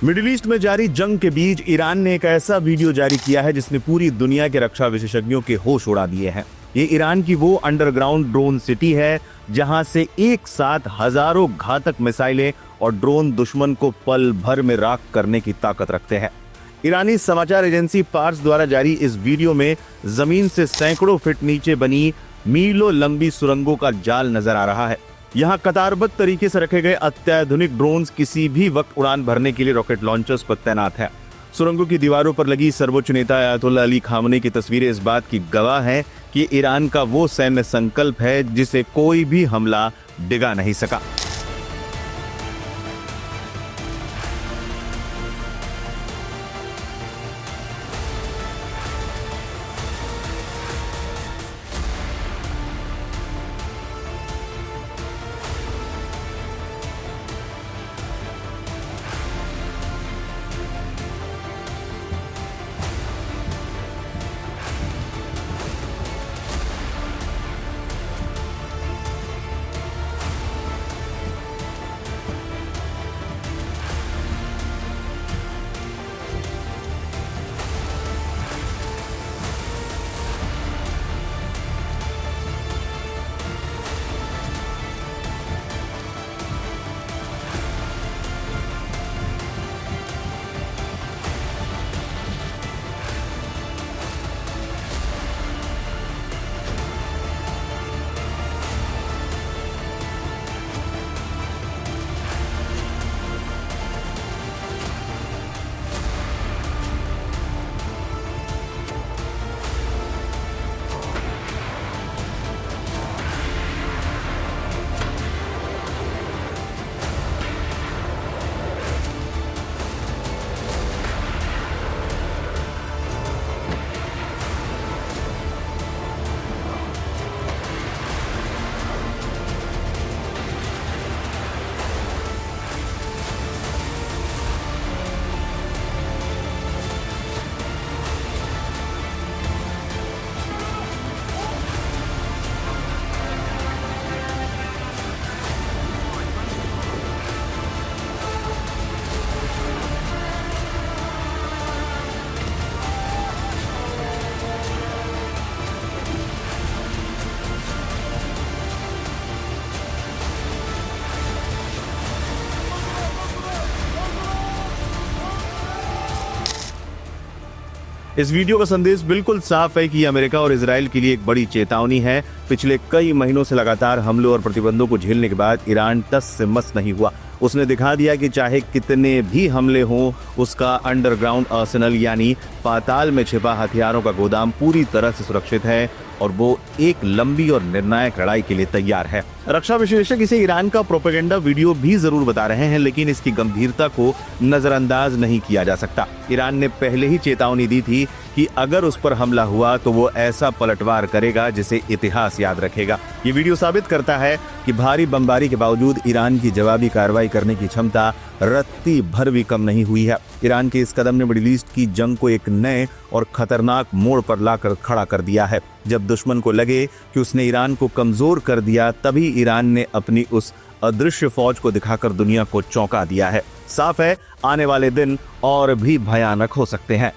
Middle east में जारी जंग के बीच ईरान ने एक ऐसा वीडियो जारी किया है जिसने पूरी दुनिया के रक्षा विशेषज्ञों के होश उड़ा दिए हैं। ये ईरान की वो अंडरग्राउंड ड्रोन सिटी है जहां से एक साथ हजारों घातक मिसाइलें और ड्रोन दुश्मन को पल भर में राख करने की ताकत रखते हैं। ईरानी समाचार एजेंसी पार्स द्वारा जारी इस वीडियो में जमीन से सैकड़ों फीट नीचे बनी मीलों लंबी सुरंगों का जाल नजर आ रहा है। यहाँ कतारबद्ध तरीके से रखे गए अत्याधुनिक ड्रोन्स किसी भी वक्त उड़ान भरने के लिए रॉकेट लॉन्चर्स पर तैनात हैं। सुरंगों की दीवारों पर लगी सर्वोच्च नेता अयातुल्लाह अली खामनेई की तस्वीरें इस बात की गवाह हैं कि ईरान का वो सैन्य संकल्प है जिसे कोई भी हमला डिगा नहीं सका। इस वीडियो का संदेश बिल्कुल साफ है कि अमेरिका और इजराइल के लिए एक बड़ी चेतावनी है। पिछले कई महीनों से लगातार हमलों और प्रतिबंधों को झेलने के बाद ईरान टस से मस नहीं हुआ। उसने दिखा दिया कि चाहे कितने भी हमले हों, उसका अंडरग्राउंड आर्सेनल यानी पाताल में छिपा हथियारों का गोदाम पूरी तरह से सुरक्षित है और वो एक लंबी और निर्णायक लड़ाई के लिए तैयार है। रक्षा विशेषज्ञ इसे ईरान का प्रोपेगेंडा वीडियो भी जरूर बता रहे हैं, लेकिन इसकी गंभीरता को नजरअंदाज नहीं किया जा सकता। ईरान ने पहले ही चेतावनी दी थी कि अगर उस पर हमला हुआ तो वो ऐसा पलटवार करेगा जिसे इतिहास याद रखेगा। ये वीडियो साबित करता है कि भारी बमबारी के बावजूद ईरान की जवाबी कार्रवाई करने की क्षमता रत्ती भर भी कम नहीं हुई है। ईरान के इस कदम ने मिडिल ईस्ट की जंग को एक नए और खतरनाक मोड़ पर लाकर खड़ा कर दिया है। जब दुश्मन को लगे कि उसने ईरान को कमजोर कर दिया, तभी ईरान ने अपनी उस अदृश्य फौज को दिखाकर दुनिया को चौंका दिया है। साफ है, आने वाले दिन और भी भयानक हो सकते हैं।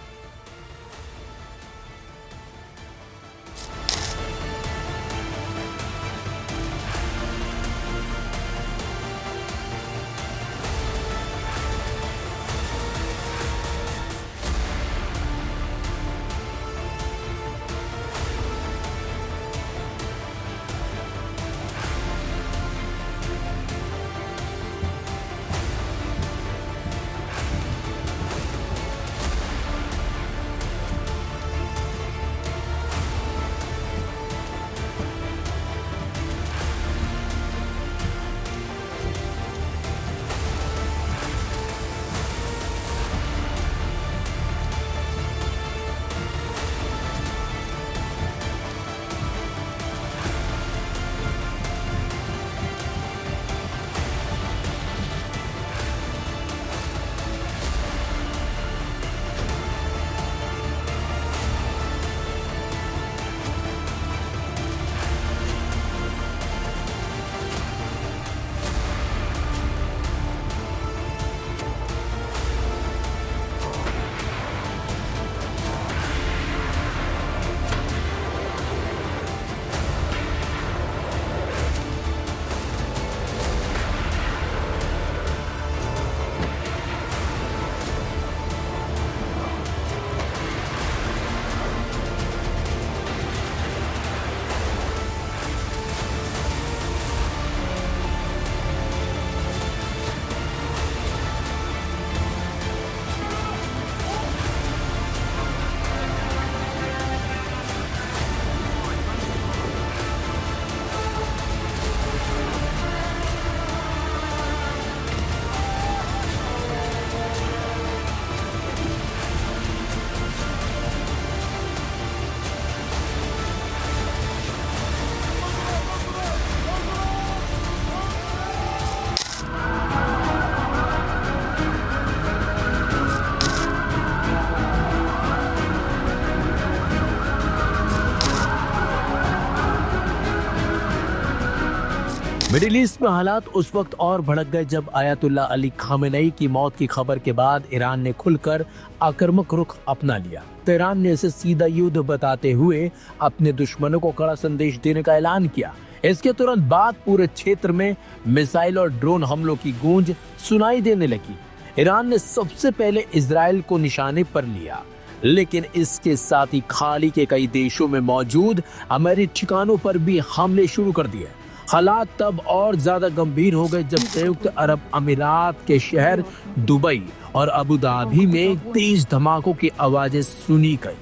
मिडिल ईस्ट में हालात उस वक्त और भड़क गए जब आयतुल्ला अली खामेनेई की मौत की खबर के बाद ईरान ने खुलकर आक्रामक रुख अपना लिया। तो ईरान ने इसे सीधा युद्ध बताते हुए अपने दुश्मनों को कड़ा संदेश देने का ऐलान किया। इसके तुरंत बाद पूरे क्षेत्र में मिसाइल और ड्रोन हमलों की गूंज सुनाई देने लगी। ईरान ने सबसे पहले इजराइल को निशाने पर लिया, लेकिन इसके साथ ही खाड़ी के कई देशों में मौजूद अमेरिकी ठिकानों पर भी हमले शुरू कर दिए। हालात तब और ज्यादा गंभीर हो गए जब संयुक्त अरब अमीरात के शहर दुबई और अबू धाबी में तेज धमाकों की आवाजें सुनी गई।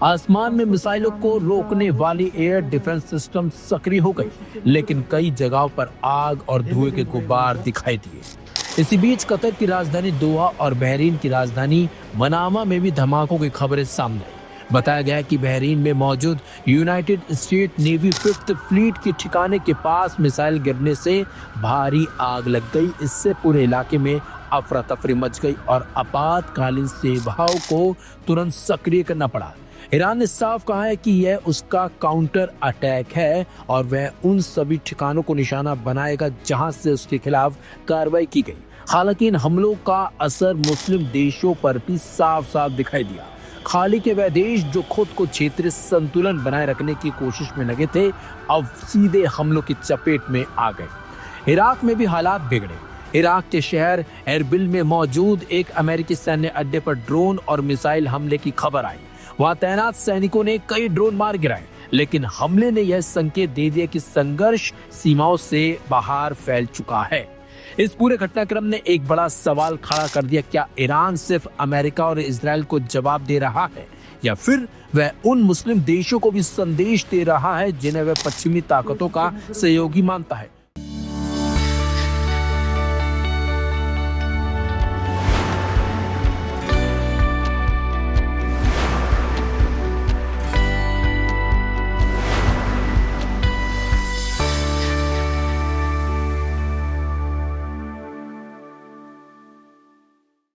आसमान में मिसाइलों को रोकने वाली एयर डिफेंस सिस्टम सक्रिय हो गई, लेकिन कई जगहों पर आग और धुएं के गुब्बार दिखाई दिए। इसी बीच कतर की राजधानी दोहा और बहरीन की राजधानी मनामा में भी धमाकों की खबरें सामने आई। बताया गया कि बहरीन में मौजूद United state navy 5th fleet के ठिकाने के पास मिसाइल गिरने से भारी आग लग गई। इससे पूरे इलाके में अफरा तफरी मच गई और आपातकालीन सेवाओं को तुरंत सक्रिय करना पड़ा। ईरान ने साफ कहा है कि यह उसका काउंटर अटैक है और वह उन सभी ठिकानों को निशाना बनाएगा जहां से उसके खिलाफ कार्रवाई की गई। हालांकि इन हमलों का असर मुस्लिम देशों पर भी साफ साफ दिखाई दिया। खाड़ी के वह देश जो खुद को क्षेत्रीय संतुलन बनाए रखने की कोशिश में लगे थे, अब सीधे हमलों की चपेट में आ गए। इराक में भी हालात बिगड़े। इराक के शहर एरबिल में मौजूद एक अमेरिकी सैन्य अड्डे पर ड्रोन और मिसाइल हमले की खबर आई। वहां तैनात सैनिकों ने कई ड्रोन मार गिराए, लेकिन हमले ने यह संकेत दे दिया कि संघर्ष सीमाओं से बाहर फैल चुका है। इस पूरे घटनाक्रम ने एक बड़ा सवाल खड़ा कर दिया, क्या ईरान सिर्फ अमेरिका और इजराइल को जवाब दे रहा है या फिर वह उन मुस्लिम देशों को भी संदेश दे रहा है जिन्हें वह पश्चिमी ताकतों का सहयोगी मानता है।